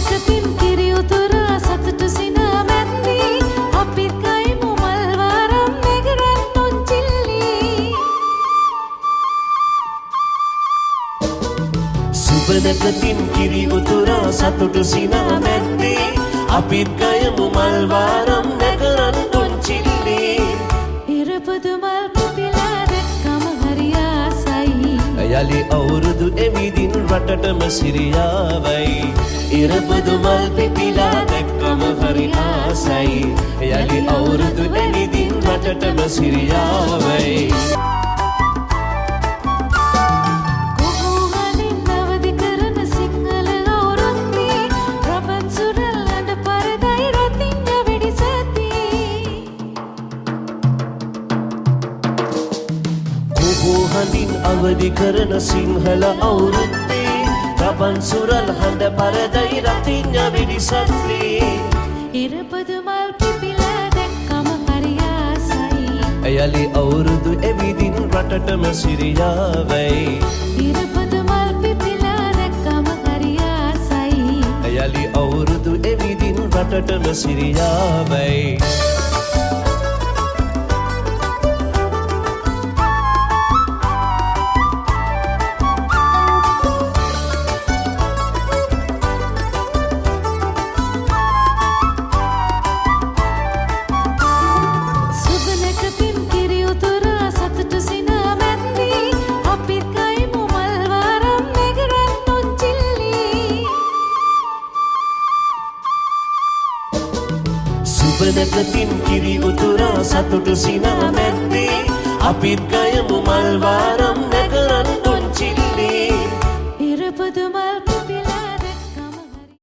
සුබනක පින් කිරි උතුරා සතුටු සිනා මැද්දී අපිත් ගයමු මල් වාරම් නෙගරන් නොච්චිල්ලී. සුබනක පින් කිරි උතුරා සතුටු සිනා මැද්දී අපිත් ගයමු මල් වාරම් නෙගරන් නොච්චිල්ලී. ඉරපොදු මල් පිපිලා දැක්කම හරි ආසයි. යලි අවුරුදු එවිදින් රටටම සිරියාවයි. ඉරපොදු මල් පිපිලා දැක්කම හරි ආසයි. යලි අවුරුදු එවිදින් රටටම සිරියාවයි. කුහුහලින් අවදි කරන සිංහල අවුරුද්දේ රබන් සුරල් අඬ පරදයි රතිඤ්ඤ වෙඩිසැදී. කුහුහලින් අවදි කරන සිංහල අවුරුද්දේ රබන් සුරල් හඬ පරදයි රතිඤ්ඤ වෙඩිසැදී. ඉරපොදු මල් පිපිලා දැක්කම හරි ආසයි. යලි අවුරුදු එවිදින් රටටම සිරියාවයි. ඉරපොදු මල් පිපිලා දැක්කම හරි ආසයි. යලි අවුරුදු එවිදින් රටටම සිරියාවයි. සුබනක පින් කිරි උතුරා සතුටු සිනා මැද්දී අපිත් ගයමු මල් වාරම් නෙගරන් නොච්චිල්ලී. සුබනක පින් කිරි උතුරා සතුටු සිනා මැද්දේ අපිත් ගයමු මල් වාරම්